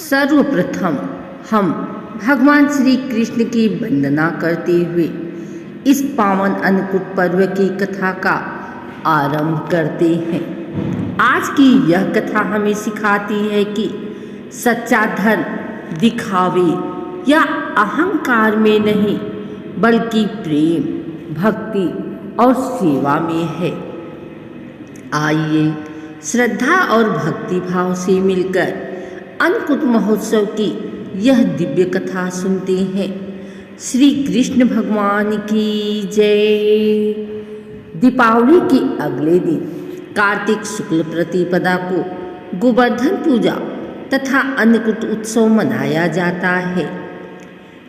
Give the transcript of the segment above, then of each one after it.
सर्वप्रथम हम भगवान श्री कृष्ण की वंदना करते हुए इस पावन अन्नकूट पर्व की कथा का आरंभ करते हैं। आज की यह कथा हमें सिखाती है कि सच्चा धन दिखावे या अहंकार में नहीं बल्कि प्रेम, भक्ति और सेवा में है। आइए श्रद्धा और भक्ति भाव से मिलकर अन्नकूट महोत्सव की यह दिव्य कथा सुनते हैं। श्री कृष्ण भगवान की जय। दीपावली के अगले दिन कार्तिक शुक्ल प्रतिपदा को गोवर्धन पूजा तथा अन्नकूट उत्सव मनाया जाता है।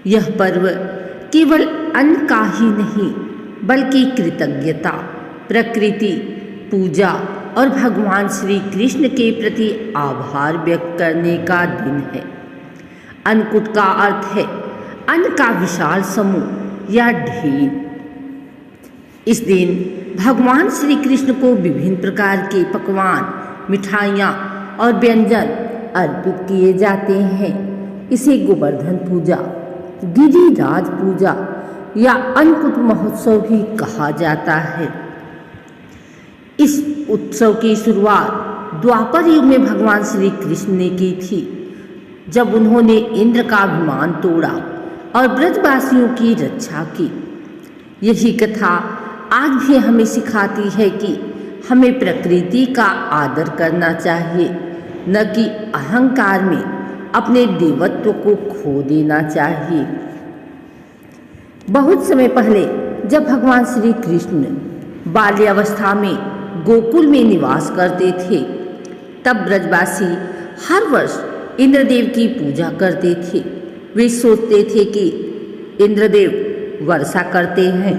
यह पर्व केवल अन्न का ही नहीं बल्कि कृतज्ञता, प्रकृति पूजा और भगवान श्री कृष्ण के प्रति आभार व्यक्त करने का दिन है। अन्नकूट का अर्थ है अन्न का विशाल समूह या ढेर। इस दिन भगवान श्री कृष्ण को विभिन्न प्रकार के पकवान, मिठाइयाँ और व्यंजन अर्पित किए जाते हैं। इसे गोवर्धन पूजा, गिरिराज पूजा या अन्नकूट महोत्सव भी कहा जाता है। इस उत्सव की शुरुआत द्वापर युग में भगवान श्री कृष्ण ने की थी, जब उन्होंने इंद्र का अभिमान तोड़ा और ब्रजवासियों की रक्षा की। यही कथा आज भी हमें सिखाती है कि हमें प्रकृति का आदर करना चाहिए, न कि अहंकार में अपने देवत्व को खो देना चाहिए। बहुत समय पहले जब भगवान श्री कृष्ण बाल्यावस्था में गोकुल में निवास करते थे, तब ब्रजवासी हर वर्ष इंद्रदेव की पूजा करते थे। वे सोचते थे कि इंद्रदेव वर्षा करते हैं,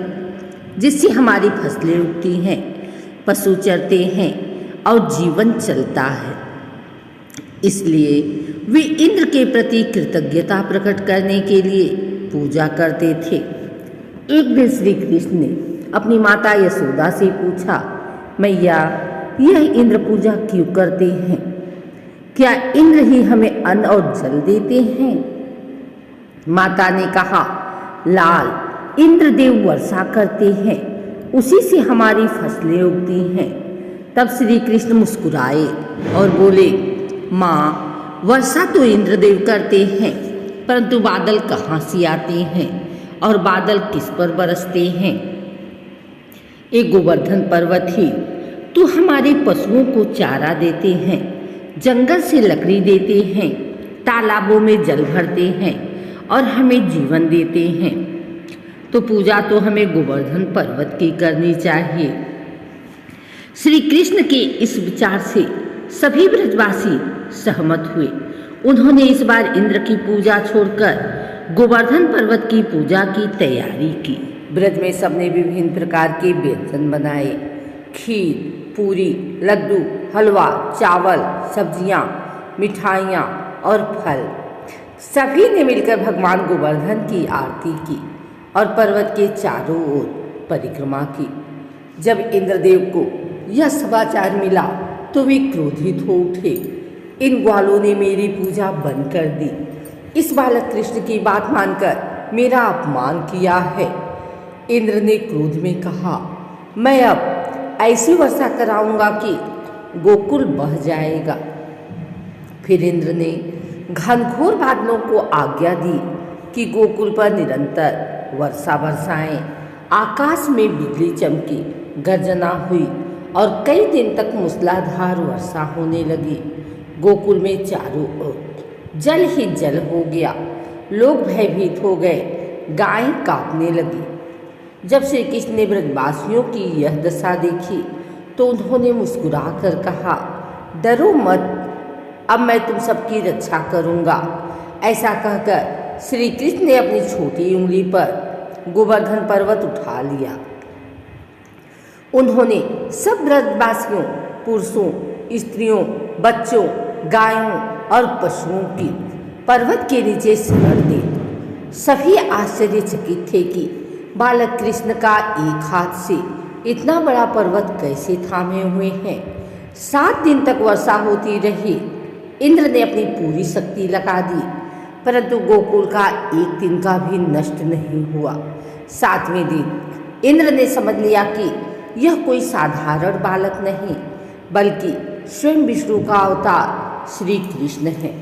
जिससे हमारी फसलें उगती हैं, पशु चरते हैं और जीवन चलता है। इसलिए वे इंद्र के प्रति कृतज्ञता प्रकट करने के लिए पूजा करते थे। एक दिन श्री कृष्ण ने अपनी माता यशोदा से पूछा, मैया, यह इंद्र पूजा क्यों करते हैं? क्या इंद्र ही हमें अन्न और जल देते हैं? माता ने कहा, लाल, इंद्रदेव वर्षा करते हैं, उसी से हमारी फसलें उगती हैं। तब श्री कृष्ण मुस्कुराए और बोले, माँ, वर्षा तो इंद्रदेव करते हैं, परंतु बादल कहाँ से आते हैं और बादल किस पर बरसते हैं? एक गोवर्धन पर्वत ही तो हमारे पशुओं को चारा देते हैं, जंगल से लकड़ी देते हैं, तालाबों में जल भरते हैं और हमें जीवन देते हैं। तो पूजा तो हमें गोवर्धन पर्वत की करनी चाहिए। श्री कृष्ण के इस विचार से सभी ब्रजवासी सहमत हुए। उन्होंने इस बार इंद्र की पूजा छोड़कर गोवर्धन पर्वत की पूजा की तैयारी की। ब्रज में सबने विभिन्न प्रकार के व्यंजन बनाए। खीर, पूरी, लड्डू, हलवा, चावल, सब्जियां, मिठाइयाँ और फल। सभी ने मिलकर भगवान गोवर्धन की आरती की और पर्वत के चारों ओर परिक्रमा की। जब इंद्रदेव को यह समाचार मिला तो वे क्रोधित हो उठे। इन ग्वालों ने मेरी पूजा बंद कर दी। इस बालक कृष्ण की बात मानकर मेरा अपमान किया है। इंद्र ने क्रोध में कहा, मैं अब ऐसी वर्षा कराऊंगा कि गोकुल बह जाएगा। फिर इंद्र ने घनघोर बादलों को आज्ञा दी कि गोकुल पर निरंतर वर्षा बरसाएं। आकाश में बिजली चमकी, गर्जना हुई और कई दिन तक मूसलाधार वर्षा होने लगी। गोकुल में चारों ओर जल ही जल हो गया। लोग भयभीत हो गए, गायें कांपने लगी। जब श्री कृष्ण ने ब्रजवासियों की यह दशा देखी तो उन्होंने मुस्कुराकर कहा, डरो मत, अब मैं तुम सबकी रक्षा करूँगा। ऐसा कहकर श्री कृष्ण ने अपनी छोटी उंगली पर गोवर्धन पर्वत उठा लिया। उन्होंने सब ब्रजवासियों, पुरुषों, स्त्रियों, बच्चों, गायों और पशुओं की पर्वत के नीचे शरण दी। सभी आश्चर्यचकित थे कि बालक कृष्ण का एक हाथ से इतना बड़ा पर्वत कैसे थामे हुए हैं। 7 दिन तक वर्षा होती रही, इंद्र ने अपनी पूरी शक्ति लगा दी, परंतु गोकुल का एक दिन का भी नष्ट नहीं हुआ। 7वें दिन इंद्र ने समझ लिया कि यह कोई साधारण बालक नहीं, बल्कि स्वयं विष्णु का अवतार श्री कृष्ण है।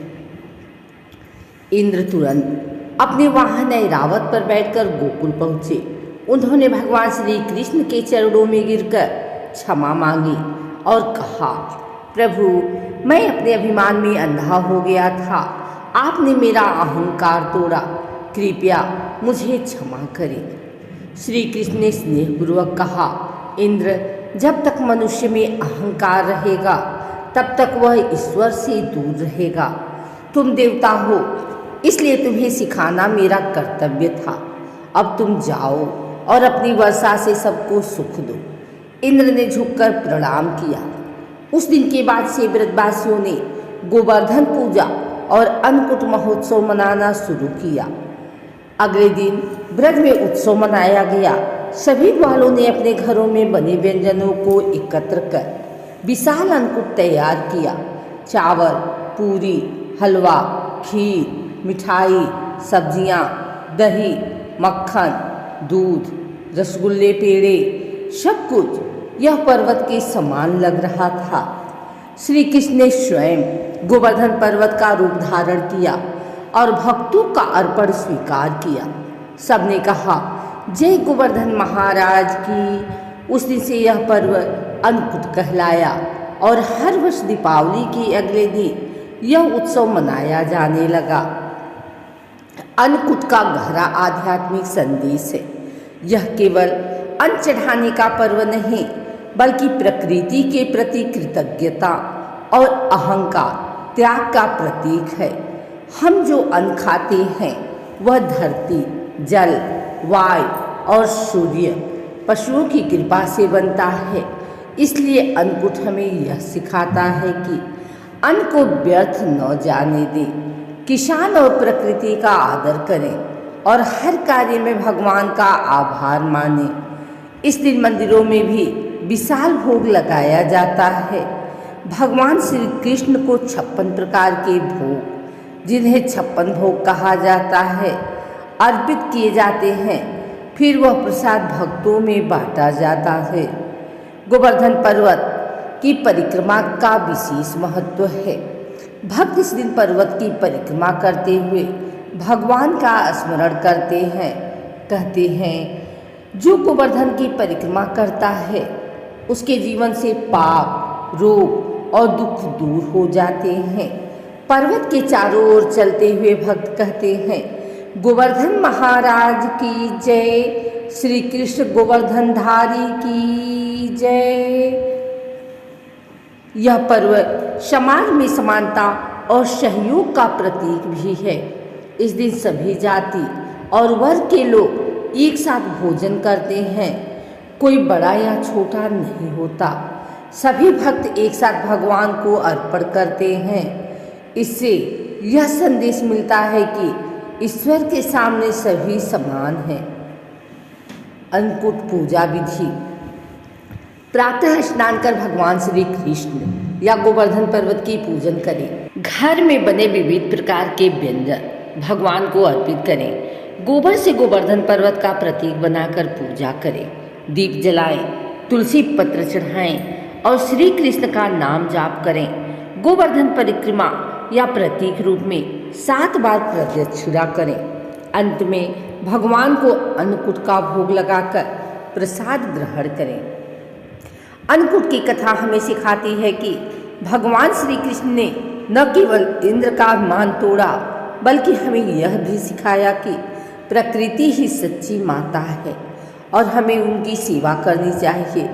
इंद्र तुरंत अपने वाहन ऐरावत पर बैठकर गोकुल पहुँचे। उन्होंने भगवान श्री कृष्ण के चरणों में गिरकर क्षमा मांगी और कहा, प्रभु, मैं अपने अभिमान में अंधा हो गया था, आपने मेरा अहंकार तोड़ा, कृपया मुझे क्षमा करें। श्री कृष्ण ने स्नेहपूर्वक कहा, इंद्र, जब तक मनुष्य में अहंकार रहेगा तब तक वह ईश्वर से दूर रहेगा। तुम देवता हो, इसलिए तुम्हें सिखाना मेरा कर्तव्य था। अब तुम जाओ और अपनी वर्षा से सबको सुख दो। इंद्र ने झुककर प्रणाम किया। उस दिन के बाद से ब्रजवासियों ने गोवर्धन पूजा और अन्नकूट महोत्सव मनाना शुरू किया। अगले दिन ब्रज में उत्सव मनाया गया। सभी ग्वालों ने अपने घरों में बने व्यंजनों को एकत्र कर विशाल अन्नकूट तैयार किया। चावल, पूरी, हलवा, खीर, मिठाई, सब्जियां, दही, मक्खन, दूध, रसगुल्ले, पेड़े, सब कुछ यह पर्वत के समान लग रहा था। श्री कृष्ण ने स्वयं गोवर्धन पर्वत का रूप धारण किया और भक्तों का अर्पण स्वीकार किया। सबने कहा, जय गोवर्धन महाराज की। उस दिन से यह पर्व अन्नकूट कहलाया और हर वर्ष दीपावली के अगले दिन यह उत्सव मनाया जाने लगा। अन्नकूट का गहरा आध्यात्मिक संदेश है। यह केवल अन्न चढ़ाने का पर्व नहीं, बल्कि प्रकृति के प्रति कृतज्ञता और अहंकार त्याग का प्रतीक है। हम जो अन्न खाते हैं वह धरती, जल, वायु और सूर्य, पशुओं की कृपा से बनता है। इसलिए अन्नकूट हमें यह सिखाता है कि अन्न को व्यर्थ न जाने दें, किसान और प्रकृति का आदर करें और हर कार्य में भगवान का आभार मानें। इस दिन मंदिरों में भी विशाल भोग लगाया जाता है। भगवान श्री कृष्ण को 56 प्रकार के भोग, जिन्हें 56 भोग कहा जाता है, अर्पित किए जाते हैं। फिर वह प्रसाद भक्तों में बांटा जाता है। गोवर्धन पर्वत की परिक्रमा का विशेष महत्व है। भक्त इस दिन पर्वत की परिक्रमा करते हुए भगवान का स्मरण करते हैं। कहते हैं, जो गोवर्धन की परिक्रमा करता है उसके जीवन से पाप, रोग और दुख दूर हो जाते हैं। पर्वत के चारों ओर चलते हुए भक्त कहते हैं, गोवर्धन महाराज की जय, श्री कृष्ण गोवर्धनधारी की जय। यह पर्व समाज में समानता और सहयोग का प्रतीक भी है। इस दिन सभी जाति और वर्ग के लोग एक साथ भोजन करते हैं। कोई बड़ा या छोटा नहीं होता। सभी भक्त एक साथ भगवान को अर्पण करते हैं। इससे यह संदेश मिलता है कि ईश्वर के सामने सभी समान हैं। अन्नकूट पूजा विधि। प्रातः स्नान कर भगवान श्री कृष्ण या गोवर्धन पर्वत की पूजन करें। घर में बने विविध प्रकार के व्यंजन भगवान को अर्पित करें। गोबर से गोवर्धन पर्वत का प्रतीक बनाकर पूजा करें। दीप जलाएं, तुलसी पत्र चढ़ाएं और श्री कृष्ण का नाम जाप करें। गोवर्धन परिक्रमा या प्रतीक रूप में 7 बार प्रदक्षिणा करें। अंत में भगवान को अन्नकूट का भोग लगाकर प्रसाद ग्रहण करें। अन्नकूट की कथा हमें सिखाती है कि भगवान श्री कृष्ण ने न केवल इंद्र का मान तोड़ा, बल्कि हमें यह भी सिखाया कि प्रकृति ही सच्ची माता है और हमें उनकी सेवा करनी चाहिए।